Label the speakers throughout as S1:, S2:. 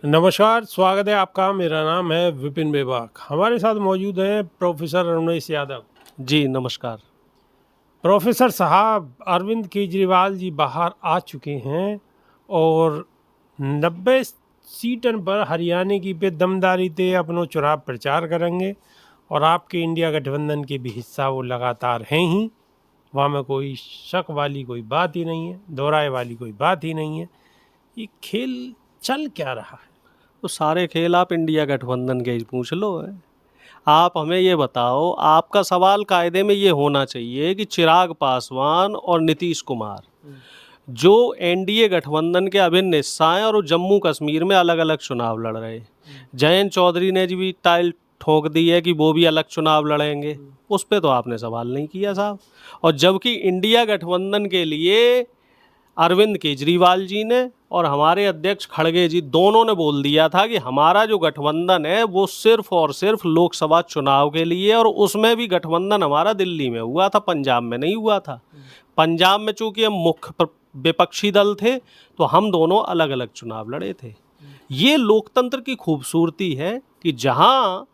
S1: नमस्कार, स्वागत है आपका। मेरा नाम है विपिन बेबाक। हमारे साथ मौजूद हैं प्रोफेसर रमेश यादव।
S2: जी नमस्कार।
S1: प्रोफेसर साहब, अरविंद केजरीवाल जी बाहर आ चुके हैं और 90 सीटन पर हरियाणा की पे दमदारी ते अपनो चुनाव प्रचार करेंगे और आपके इंडिया गठबंधन के भी हिस्सा वो लगातार हैं ही। वहाँ में कोई शक वाली कोई बात ही नहीं है, दोहराए वाली कोई बात ही नहीं है। ये खेल चल क्या रहा है?
S2: तो सारे खेल आप इंडिया गठबंधन के ही पूछ लो है। आप हमें ये बताओ, आपका सवाल कायदे में ये होना चाहिए कि चिराग पासवान और नीतीश कुमार जो एनडीए गठबंधन के अभिन्न हिस्सा हैं और वो जम्मू कश्मीर में अलग अलग चुनाव लड़ रहे हैं। जयंत चौधरी ने जी भी टाइल ठोक दी है कि वो भी अलग चुनाव लड़ेंगे। उस पर तो आपने सवाल नहीं किया साहब। और जबकि इंडिया गठबंधन के लिए अरविंद केजरीवाल जी ने और हमारे अध्यक्ष खड़गे जी दोनों ने बोल दिया था कि हमारा जो गठबंधन है वो सिर्फ और सिर्फ लोकसभा चुनाव के लिए, और उसमें भी गठबंधन हमारा दिल्ली में हुआ था, पंजाब में नहीं हुआ था। पंजाब में चूंकि हम मुख्य विपक्षी दल थे तो हम दोनों अलग अलग चुनाव लड़े थे। ये लोकतंत्र की खूबसूरती है कि जहाँ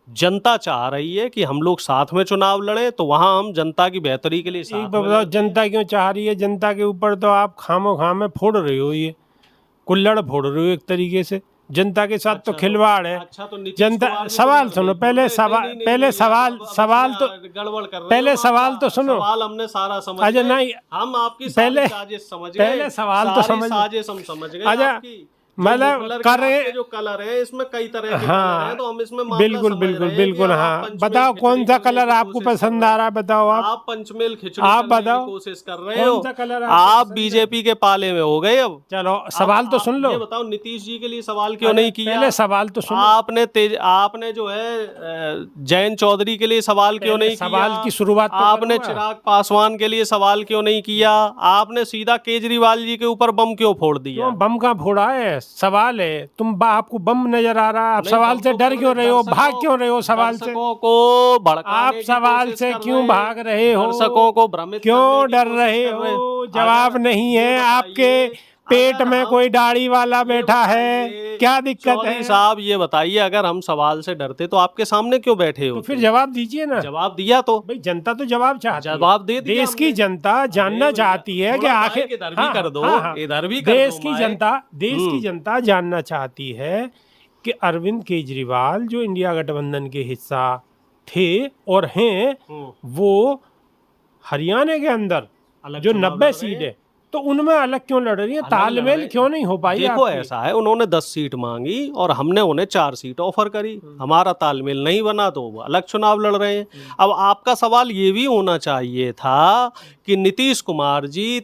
S2: जनता चाह रही है कि हम लोग साथ में चुनाव लड़ें तो वहाँ हम जनता की बेहतरी के लिए
S1: एक
S2: साथ में
S1: बताओ, जनता क्यों चाह रही है? जनता के ऊपर तो आप खामो खाम में फोड़ रहे हो, ये कुल्लड़ फोड़ रहे हो एक तरीके से। जनता के साथ तो खिलवाड़ है।
S2: अच्छा तो नीतीश
S1: जनता
S2: कुमार ने
S1: सवाल
S2: तो
S1: सुनो, पहले सवाल पहले सवाल सवाल तो
S2: गड़बड़ कर रहे
S1: पहले
S2: हो।
S1: सवाल तो सुनो।
S2: सवाल हमने सारा समझ
S1: अच्छा
S2: गए।
S1: नहीं,
S2: हम आपकी
S1: पहले
S2: सारी साजिश समझ गए।
S1: पहले सवाल तो
S2: सारी
S1: समझ।
S2: साजिश हम समझ गए
S1: अच्छा,
S2: आपकी।
S1: मतलब
S2: कर
S1: करे।
S2: जो कलर है इसमें कई तरह के कलर
S1: हाँ,
S2: हैं, तो हम इसमें मामला
S1: बिल्कुल
S2: समझ
S1: बिल्कुल
S2: रहे हैं
S1: बिल्कुल।
S2: कि आप
S1: हाँ,
S2: पंचमेल
S1: बताओ
S2: खिचड़ी
S1: कौन सा
S2: करने
S1: कलर
S2: की
S1: आपको
S2: कोशिश कर
S1: पसंद
S2: रहे
S1: आ
S2: हैं।
S1: रहा है? बताओ आप
S2: पंचमेल खिचड़ी
S1: आप
S2: करने की
S1: बताओ
S2: कोशिश कर रहे हो।
S1: कौन सा कलर आपको
S2: आप
S1: पसंद है?
S2: बीजेपी के पाले में हो गए अब।
S1: चलो सवाल तो सुन लो।
S2: ये बताओ नीतीश जी के लिए सवाल क्यों
S1: अरे,
S2: नहीं किया?
S1: पहले सवाल तो सुनो।
S2: आपने जो है जयंत चौधरी के लिए सवाल क्यों
S1: पहले
S2: नहीं किया?
S1: सवाल की शुरुआत तो
S2: आपने
S1: करूंगा।
S2: चिराग पासवान के लिए सवाल क्यों नहीं किया? आपने सीधा केजरीवाल जी के ऊपर बम क्यों फोड़ दिया?
S1: क्यों बम का फोड़ा है? सवाल है। आपको बम नजर आ रहा है? आप
S2: नहीं,
S1: सवाल
S2: बम
S1: से
S2: तो
S1: डर
S2: फोड़े
S1: क्यों रहे हो? भाग क्यों रहे हो सवाल से?
S2: दर्शकों को भड़काने
S1: आप
S2: की
S1: सवाल
S2: कोशिश
S1: से
S2: कर
S1: क्यों
S2: रहे
S1: भाग रहे हो?
S2: दर्शकों को भ्रमित करने
S1: क्यों
S2: की
S1: डर
S2: कोशिश
S1: रहे
S2: कर रहे
S1: हो? जवाब नहीं
S2: ये
S1: है। आपके
S2: बताइए,
S1: पेट
S2: अगर
S1: में
S2: हम
S1: कोई दाढ़ी वाला
S2: ये
S1: बैठा है,
S2: बताइए,
S1: क्या दिक्कत
S2: चौधरी
S1: है?
S2: साहब ये बताइए, अगर हम सवाल से डरते तो आपके सामने क्यों बैठे
S1: तो
S2: होते?
S1: फिर जवाब दीजिए ना।
S2: जवाब दिया तो
S1: भाई, जनता तो जवाब चाहती है।
S2: जवाब दे दिया
S1: देश की
S2: हमने।
S1: जनता जानना
S2: भैया,
S1: चाहती है कि
S2: थोड़ा
S1: आखिर
S2: माइक इधर भी कर दो, इधर भी कर
S1: देश
S2: दो
S1: की
S2: माइक।
S1: जनता जानना चाहती है कि अरविंद केजरीवाल जो इंडिया गठबंधन के हिस्सा थे और हैं, वो हरियाणा के अंदर
S2: अलग
S1: जो
S2: चुनाव
S1: 90
S2: लड़ रहे
S1: सीट
S2: हैं।
S1: है, तो उनमें अलग क्यों लड़ रही है?
S2: अलग लड़
S1: तालमेल
S2: रहे।
S1: क्यों नहीं हो पाई
S2: देखो
S1: आपकी?
S2: ऐसा है, उन्होंने 10 सीट मांगी और हमने उन्हें 4 सीट ऑफर करी। हमारा तालमेल नहीं बना तो वो अलग चुनाव लड़ रहे हैं। अब आपका सवाल ये भी होना चाहिए था कि नीतीश कुमार जी,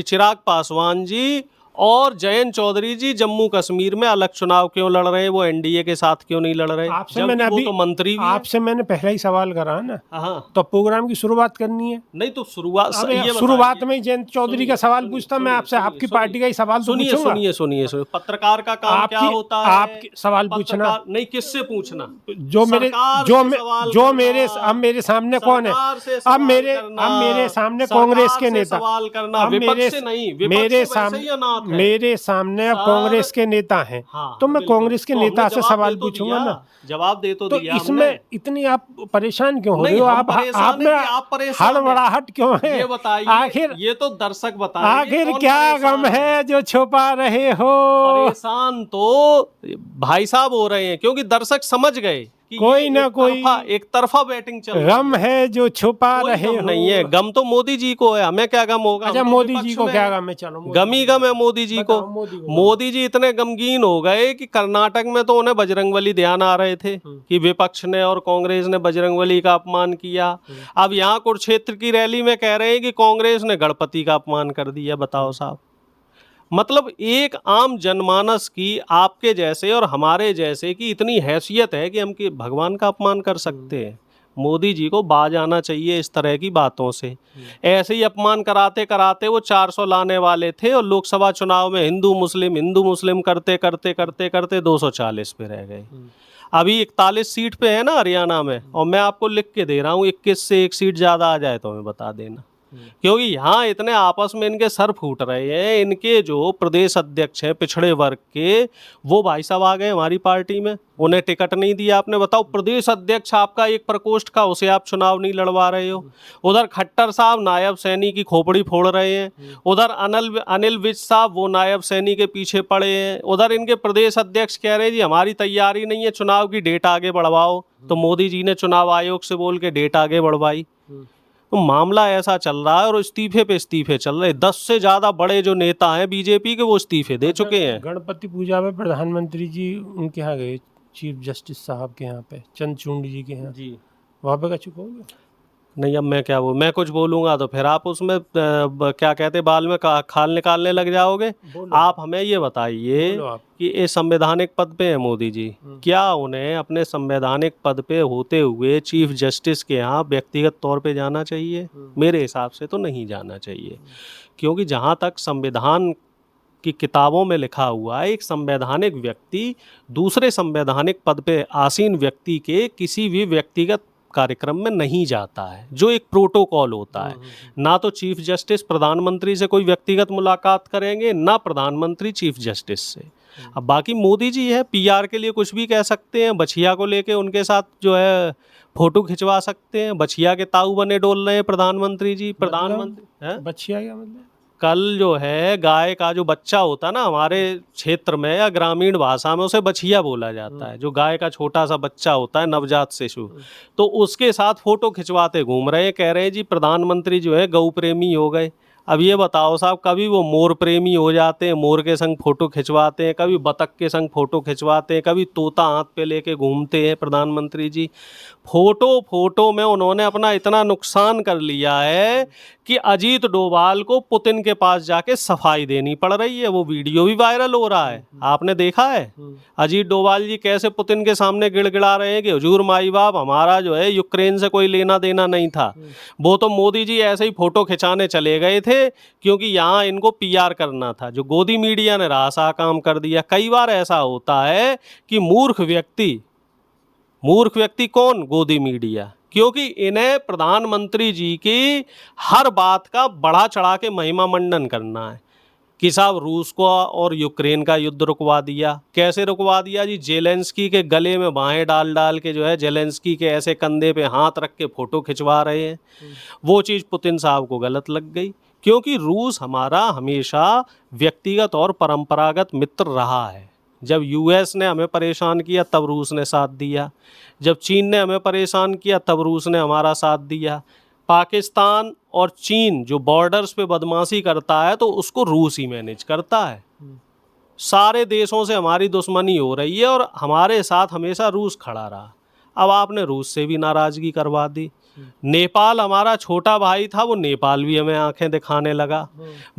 S2: चिराग पासवान जी और जयंत चौधरी जी जम्मू कश्मीर में अलग चुनाव क्यों लड़ रहे हैं? वो एनडीए के साथ क्यों नहीं लड़ रहे?
S1: आपसे मैंने
S2: वो
S1: अभी
S2: तो मंत्री भी हैं।
S1: आपसे मैंने पहला ही सवाल करा ना।
S2: हाँ,
S1: तो प्रोग्राम की शुरुआत करनी है।
S2: नहीं तो शुरुआत
S1: अब
S2: ये
S1: शुरुआत
S2: बताइए।
S1: में ही जयंत चौधरी का सवाल पूछता, मैं आपसे आपकी पार्टी का ही सवाल तो
S2: सुनिए
S1: पूछूंगा।
S2: सुनिए सुनिए सुनिए, पत्रकार का काम क्या होता है?
S1: आपके सवाल पूछना।
S2: नहीं, किससे पूछना?
S1: जो मेरे अब मेरे सामने कौन है?
S2: सरकार से
S1: अब
S2: सवाल
S1: मेरे
S2: करना,
S1: अब मेरे सामने
S2: सरकार
S1: कांग्रेस के
S2: से
S1: नेता।
S2: सवाल करना,
S1: अब
S2: विपक्ष से नहीं, विपक्ष से वैसे ही अनाथ है।
S1: मेरे सामने अब कांग्रेस के नेता हैं।
S2: हाँ,
S1: तो मैं
S2: बिल्कुल।
S1: कांग्रेस के
S2: तो
S1: नेता
S2: हमने
S1: से
S2: जवाब
S1: सवाल
S2: दे तो
S1: पूछूंगा
S2: दिया,
S1: ना।
S2: जवाब दे तो
S1: तो
S2: दिया
S1: इसमें
S2: हमने।
S1: इतनी आप परेशान क्यों हो रहे
S2: नहीं,
S1: हो?
S2: हम
S1: आप
S2: परेशान हैं कि आप परेशान हैं।
S1: हड़बड़ाहट क्यों है?
S2: ये बताइए,
S1: आखिर
S2: ये तो दर्शक बताएंगे
S1: आखिर
S2: कौन
S1: क्या
S2: परेशान
S1: गम है जो छुपा रहे हो?
S2: परेशान तो भाई साहब हो रहे हैं क्योंकि दर्शक समझ गए कि
S1: कोई
S2: ये
S1: ना कोई
S2: एक तरफा बैटिंग चल रही
S1: गम है जो छुपा
S2: कोई
S1: रहे
S2: गम
S1: हो।
S2: नहीं है। गम तो मोदी जी को है, हमें क्या गम होगा?
S1: अच्छा,
S2: हम तो
S1: मोदी
S2: विपक्ष
S1: जी को
S2: में
S1: क्या
S2: हैं।
S1: गम है? चलो,
S2: गम ही गम है मोदी जी को।
S1: बताओ,
S2: मोदी जी इतने गमगीन हो गए कि कर्नाटक में तो उन्हें बजरंगबली ध्यान आ रहे थे कि विपक्ष ने और कांग्रेस ने बजरंगबली का अपमान किया। अब यहाँ कुरुक्षेत्र की रैली में कह रहे हैं कि कांग्रेस ने गणपति का अपमान कर दिया। बताओ साहब, मतलब एक आम जनमानस की, आपके जैसे और हमारे जैसे की इतनी हैसियत है कि हम कि भगवान का अपमान कर सकते हैं? मोदी जी को बाज आना चाहिए इस तरह की बातों से। ऐसे ही अपमान कराते कराते वो 400 लाने वाले थे और लोकसभा चुनाव में हिंदू मुस्लिम करते करते करते करते 240 पे रह गए। अभी 41 सीट पे है ना हरियाणा में, और मैं आपको लिख के दे रहा हूँ 21 से 1 सीट ज़्यादा आ जाए तो हमें बता देना। क्योंकि यहाँ इतने आपस में इनके सर फूट रहे हैं। इनके जो प्रदेश अध्यक्ष हैं पिछड़े वर्ग के, वो भाई साहब आ गए हमारी पार्टी में, उन्हें टिकट नहीं दिया आपने। बताओ, प्रदेश अध्यक्ष आपका एक प्रकोष्ठ का, उसे आप चुनाव नहीं लड़वा रहे हो। उधर खट्टर साहब नायब सैनी की खोपड़ी फोड़ रहे हैं, उधर अनिल विज साहब वो नायब सैनी के पीछे पड़े हैं, उधर इनके प्रदेश अध्यक्ष कह रहे हैं जी हमारी तैयारी नहीं है, चुनाव की डेट आगे बढ़वाओ। तो मोदी जी ने चुनाव आयोग से बोल के डेट आगे बढ़वाई। तो मामला ऐसा चल रहा है और इस्तीफे पे इस्तीफे चल रहे हैं। 10 से ज्यादा बड़े जो नेता हैं बीजेपी के, वो इस्तीफे दे चुके हैं।
S1: गणपति पूजा में प्रधानमंत्री जी उनके यहाँ गए, चीफ जस्टिस साहब के यहाँ पे, चंद्रचूड़ जी के यहाँ
S2: जी,
S1: वहाँ पे का चुकोगे?
S2: नहीं अब मैं क्या मैं कुछ बोलूंगा तो फिर आप उसमें क्या कहते बाल में खाल निकालने लग जाओगे।
S1: बोलो।
S2: आप हमें ये बताइए
S1: बोलो आप।
S2: कि ये संवैधानिक पद पे है मोदी जी, क्या उन्हें अपने संवैधानिक पद पे होते हुए चीफ जस्टिस के यहाँ व्यक्तिगत तौर पे जाना चाहिए? मेरे हिसाब से तो नहीं जाना चाहिए। क्योंकि जहाँ तक संविधान की किताबों में लिखा हुआ है, एक संवैधानिक व्यक्ति दूसरे संवैधानिक पद पे आसीन व्यक्ति के किसी भी व्यक्तिगत कार्यक्रम में नहीं जाता है, जो एक प्रोटोकॉल होता है। ना तो चीफ जस्टिस प्रधानमंत्री से कोई व्यक्तिगत मुलाकात करेंगे, ना प्रधानमंत्री चीफ जस्टिस से। अब बाकी मोदी जी है, पीआर के लिए कुछ भी कह सकते हैं, बछिया को लेके उनके साथ जो है फोटो खिंचवा सकते हैं, बछिया के ताऊ बने डोल रहे हैं प्रधानमंत्री जी। प्रधानमंत्री है
S1: बछिया क्या मतलब?
S2: कल जो है गाय का जो बच्चा होता है ना, हमारे क्षेत्र में या ग्रामीण भाषा में उसे बछिया बोला जाता है, जो गाय का छोटा सा बच्चा होता है, नवजात शिशु। तो उसके साथ फोटो खिंचवाते घूम रहे हैं, कह रहे हैं जी प्रधानमंत्री जो है गौ प्रेमी हो गए। अब ये बताओ साहब, कभी वो मोर प्रेमी हो जाते हैं, मोर के संग फोटो खिंचवाते हैं, कभी बतख के संग फोटो खिंचवाते हैं, कभी तोता हाथ पे लेके घूमते हैं प्रधानमंत्री जी। फोटो में उन्होंने अपना इतना नुकसान कर लिया है कि अजीत डोभाल को पुतिन के पास जाके सफाई देनी पड़ रही है। वो वीडियो भी वायरल हो रहा है, आपने देखा है? अजीत डोभाल जी कैसे पुतिन के सामने गिड़गिड़ा रहे हैं कि हुजूर माई बाप, हमारा जो है यूक्रेन से कोई लेना देना नहीं था। वो तो मोदी जी ऐसे ही फोटो खिंचाने चले गए थे क्योंकि यहाँ इनको पीआर करना था। जो गोदी मीडिया ने रासा काम कर दिया। कई बार ऐसा होता है कि मूर्ख व्यक्ति कौन? गोदी मीडिया। क्योंकि इन्हें प्रधानमंत्री जी की हर बात का बढ़ा चढ़ा के महिमा मंडन करना है कि साहब रूस को और यूक्रेन का युद्ध रुकवा दिया। कैसे रुकवा दिया जी? जेलेंस्की के गले में बाहें डाल डाल के जो है जेलेंस्की के ऐसे कंधे पे हाथ रख के फोटो खिंचवा रहे हैं। वो चीज़ पुतिन साहब को गलत लग गई, क्योंकि रूस हमारा हमेशा व्यक्तिगत और परंपरागत मित्र रहा है। जब यूएस ने हमें परेशान किया तब रूस ने साथ दिया, जब चीन ने हमें परेशान किया तब रूस ने हमारा साथ दिया। पाकिस्तान और चीन जो बॉर्डर्स पे बदमाशी करता है तो उसको रूस ही मैनेज करता है। सारे देशों से हमारी दुश्मनी हो रही है और हमारे साथ हमेशा रूस खड़ा रहा। अब आपने रूस से भी नाराज़गी करवा दी। नेपाल हमारा छोटा भाई था, वो नेपाल भी हमें आंखें दिखाने लगा।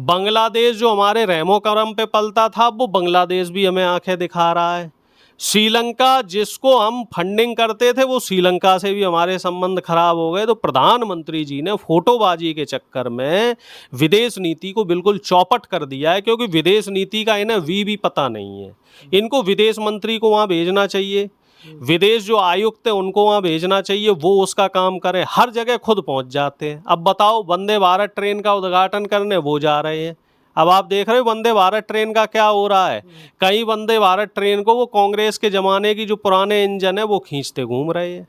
S2: बांग्लादेश जो हमारे रहमो करम पे पलता था, वो बांग्लादेश भी हमें आंखें दिखा रहा है। श्रीलंका जिसको हम फंडिंग करते थे, वो श्रीलंका से भी हमारे संबंध खराब हो गए। तो प्रधानमंत्री जी ने फोटोबाजी के चक्कर में विदेश नीति को बिल्कुल चौपट कर दिया है, क्योंकि विदेश नीति का इन्हें भी पता नहीं है। इनको विदेश मंत्री को वहाँ भेजना चाहिए, विदेश जो आयुक्त है उनको वहाँ भेजना चाहिए, वो उसका काम करे। हर जगह खुद पहुँच जाते हैं। अब बताओ, वंदे भारत ट्रेन का उद्घाटन करने वो जा रहे हैं। अब आप देख रहे हो वंदे भारत ट्रेन का क्या हो रहा है। कई वंदे भारत ट्रेन को वो कांग्रेस के ज़माने की जो पुराने इंजन है वो खींचते घूम रहे हैं।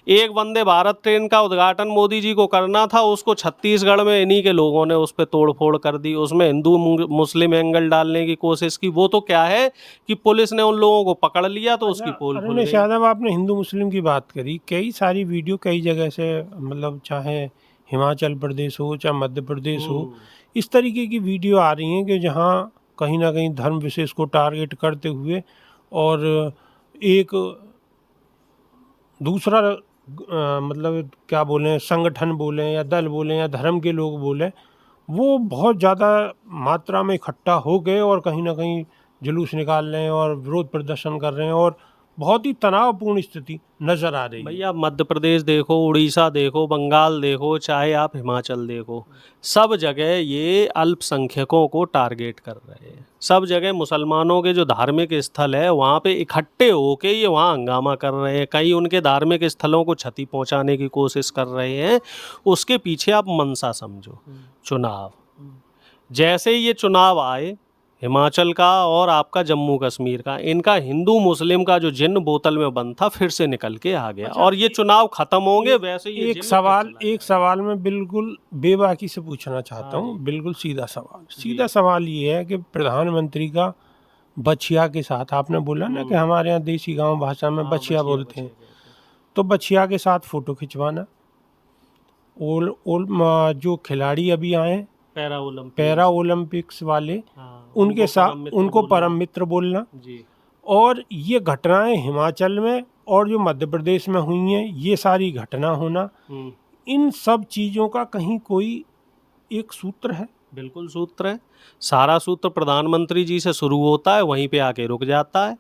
S2: एक वंदे भारत ट्रेन का उद्घाटन मोदी जी को करना था, उसको छत्तीसगढ़ में इन्हीं के लोगों ने उस पर तोड़फोड़ कर दी, उसमें हिंदू मुस्लिम एंगल डालने की कोशिश की। वो तो क्या है कि पुलिस ने उन लोगों को पकड़ लिया तो उसकी पोल खुल गई।
S1: शायद आपने हिंदू मुस्लिम की बात करी, कई सारी वीडियो कई जगह से, मतलब चाहे हिमाचल प्रदेश हो चाहे मध्य प्रदेश हो, इस तरीके की वीडियो आ रही हैं कि जहाँ कहीं ना कहीं धर्म विशेष को टारगेट करते हुए और एक दूसरा मतलब क्या बोलें, संगठन बोलें या दल बोलें या धर्म के लोग बोलें, वो बहुत ज़्यादा मात्रा में इकट्ठा हो गए और कहीं ना कहीं जुलूस निकाल रहे हैं और विरोध प्रदर्शन कर रहे हैं और बहुत ही तनावपूर्ण स्थिति नजर आ रही है।
S2: भैया मध्य प्रदेश देखो, उड़ीसा देखो, बंगाल देखो, चाहे आप हिमाचल देखो, सब जगह ये अल्पसंख्यकों को टारगेट कर रहे हैं। सब जगह मुसलमानों के जो धार्मिक स्थल है वहाँ पे इकट्ठे होके ये वहाँ हंगामा कर रहे हैं, कहीं उनके धार्मिक स्थलों को क्षति पहुँचाने की कोशिश कर रहे हैं। उसके पीछे आप मंशा समझो, चुनाव। जैसे ही ये चुनाव आए, हिमाचल का और आपका जम्मू कश्मीर का, इनका हिंदू मुस्लिम का जो जिन्न बोतल में बंद था फिर से निकल के आ गया। और ये चुनाव खत्म होंगे वैसे ही ये
S1: एक
S2: जिन्न
S1: सवाल
S2: फिर चला
S1: एक सवाल मैं बिल्कुल बेबाकी से पूछना चाहता हूँ, बिल्कुल सीधा सवाल ये है कि प्रधानमंत्री का बछिया के साथ, आपने बोला ना कि हमारे यहाँ देसी गांव भाषा में बछिया बोलते हैं, तो बछिया के साथ फोटो खिंचवाना, जो खिलाड़ी अभी आए पैरा ओलंपिक्स वाले, उनके साथ उनको परम मित्र बोलना
S2: जी।
S1: और ये घटनाएं हिमाचल में और जो मध्य प्रदेश में हुई हैं, ये सारी घटना होना, इन सब चीज़ों का कहीं कोई एक सूत्र है?
S2: बिल्कुल सूत्र है। सारा सूत्र प्रधानमंत्री जी से शुरू होता है, वहीं पे आके रुक जाता है।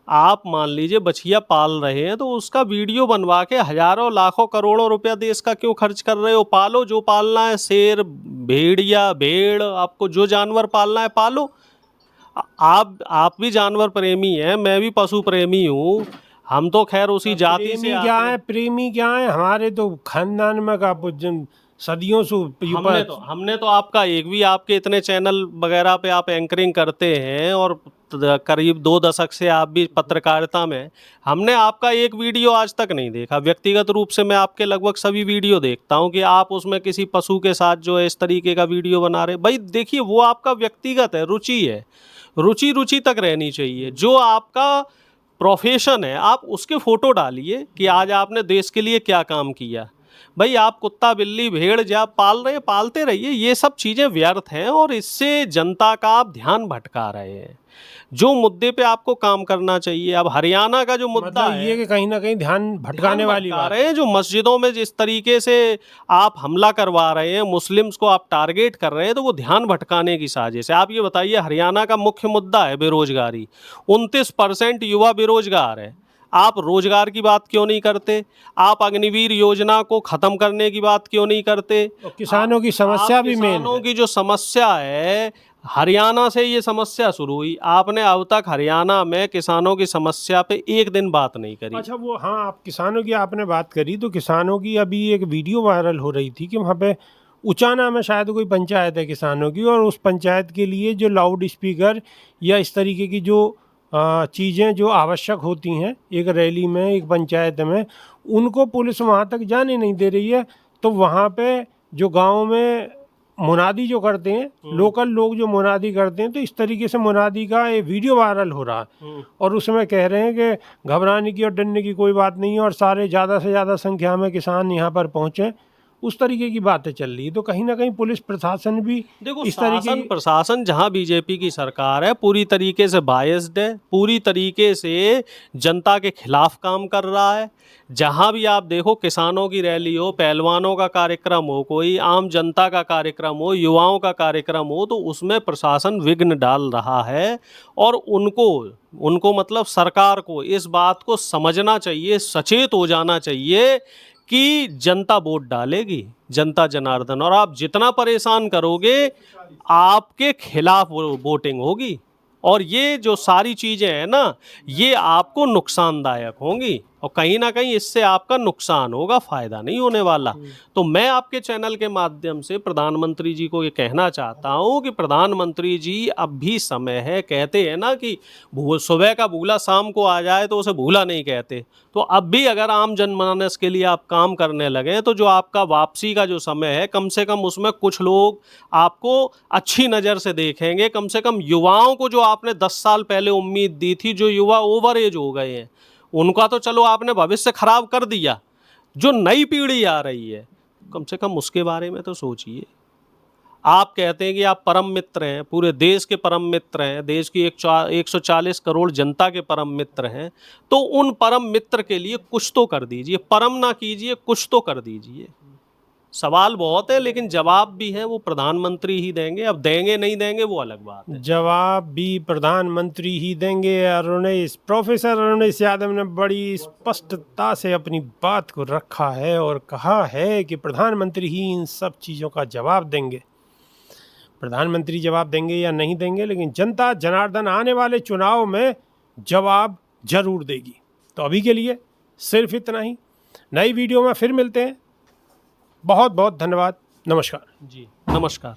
S2: आप मान लीजिए बछिया पाल रहे हैं तो उसका वीडियो बनवा के हजारों लाखों करोड़ों रुपया देश का क्यों खर्च कर रहे हो? पालो, जो पालना है, शेर, भेड़िया, भेड़, आपको जो जानवर पालना है पालो। आप भी जानवर प्रेमी हैं, मैं भी पशु प्रेमी हूँ। हम तो खैर उसी जाति से आते हैं।
S1: प्रेमी क्या है? हमारे तो खानदान में का सदियों से
S2: हमने तो आपका एक भी, आपके इतने चैनल वगैरह पे आप एंकरिंग करते हैं और करीब 2 दशक से आप भी पत्रकारिता में, हमने आपका एक वीडियो आज तक नहीं देखा। व्यक्तिगत रूप से मैं आपके लगभग सभी वीडियो देखता हूं कि आप उसमें किसी पशु के साथ जो है इस तरीके का वीडियो बना रहे। भाई देखिए, वो आपका व्यक्तिगत है, रुचि है, रुचि तक रहनी चाहिए। जो आपका प्रोफेशन है आप उसके फोटो डालिए कि आज आपने देश के लिए क्या काम किया। भाई आप कुत्ता, बिल्ली, भेड़ जब पाल रहे हैं पालते रहिए, ये सब चीज़ें व्यर्थ हैं और इससे जनता का आप ध्यान भटका रहे हैं। जो मुद्दे पे आपको काम करना चाहिए, अब हरियाणा का जो मुद्दा
S1: मतलब ये कि कहीं ना कहीं ध्यान भटकाने वाली बात
S2: है। जो मस्जिदों में जिस तरीके से आप हमला करवा रहे हैं, मुस्लिम्स को आप टारगेट कर रहे हैं, तो वो ध्यान भटकाने की साजिश है। आप ये बताइए, हरियाणा का मुख्य मुद्दा है बेरोजगारी, 29% युवा बेरोजगार है। आप रोजगार की बात क्यों नहीं करते? आप अग्निवीर योजना को खत्म करने की बात क्यों नहीं करते?
S1: किसानों की समस्या भी मेन है।
S2: किसानों की जो समस्या है, हरियाणा से ये समस्या शुरू हुई, आपने अब तक हरियाणा में किसानों की समस्या पे एक दिन बात नहीं करी।
S1: अच्छा, वो हाँ, आप किसानों की आपने बात करी तो किसानों की अभी एक वीडियो वायरल हो रही थी कि वहाँ पे उचाना में शायद कोई पंचायत है किसानों की, और उस पंचायत के लिए जो लाउड स्पीकर या इस तरीके की जो चीज़ें जो आवश्यक होती हैं एक रैली में, एक पंचायत में, उनको पुलिस वहाँ तक जाने नहीं दे रही है। तो वहाँ पे जो गांव में मुनादी जो करते हैं, लोकल लोग जो मुनादी करते हैं, तो इस तरीके से मुनादी का ये वीडियो वायरल हो रहा है और उसमें कह रहे हैं कि घबराने की और डरने की कोई बात नहीं है और सारे ज़्यादा से ज़्यादा संख्या में किसान यहाँ पर पहुँचें, उस तरीके की बातें चल रही है। तो कहीं ना कहीं पुलिस प्रशासन भी
S2: देखो,
S1: इस तरीके
S2: प्रशासन जहां बीजेपी की सरकार है पूरी तरीके से बायस्ड है, पूरी तरीके से जनता के खिलाफ काम कर रहा है। जहां भी आप देखो, किसानों की रैली हो, पहलवानों का कार्यक्रम हो, कोई आम जनता का कार्यक्रम हो, युवाओं का कार्यक्रम हो, तो उसमें प्रशासन विघ्न डाल रहा है। और उनको मतलब सरकार को इस बात को समझना चाहिए, सचेत हो जाना चाहिए कि जनता वोट डालेगी, जनता जनार्दन, और आप जितना परेशान करोगे आपके खिलाफ वोटिंग होगी। और ये जो सारी चीज़ें हैं ना, ये आपको नुकसानदायक होंगी और कहीं ना कहीं इससे आपका नुकसान होगा, फ़ायदा नहीं होने वाला। तो मैं आपके चैनल के माध्यम से प्रधानमंत्री जी को ये कहना चाहता हूँ कि प्रधानमंत्री जी, अब भी समय है। कहते हैं ना कि सुबह का भूला शाम को आ जाए तो उसे भूला नहीं कहते। तो अब भी अगर आम जनमानस के लिए आप काम करने लगे तो जो आपका वापसी का जो समय है, कम से कम उसमें कुछ लोग आपको अच्छी नज़र से देखेंगे। कम से कम युवाओं को जो आपने 10 साल पहले उम्मीद दी थी, जो युवा ओवर एज हो गए हैं, उनका तो चलो आपने भविष्य खराब कर दिया। जो नई पीढ़ी आ रही है, कम से कम उसके बारे में तो सोचिए। आप कहते हैं कि आप परम मित्र हैं, पूरे देश के परम मित्र हैं, देश की 140 करोड़ जनता के परम मित्र हैं, तो उन परम मित्र के लिए कुछ तो कर दीजिए। परम ना कीजिए, कुछ तो कर दीजिए। सवाल बहुत है, लेकिन जवाब भी है वो प्रधानमंत्री ही देंगे। अब देंगे नहीं देंगे वो अलग बात है।
S1: जवाब भी प्रधानमंत्री ही देंगे। प्रोफेसर अरुणेश यादव ने बड़ी स्पष्टता से अपनी बात को रखा है और कहा है कि प्रधानमंत्री ही इन सब चीज़ों का जवाब देंगे। प्रधानमंत्री जवाब देंगे या नहीं देंगे, लेकिन जनता जनार्दन आने वाले चुनाव में जवाब जरूर देगी। तो अभी के लिए सिर्फ इतना ही। नई वीडियो में फिर मिलते हैं। बहुत बहुत धन्यवाद। नमस्कार।
S2: जी नमस्कार।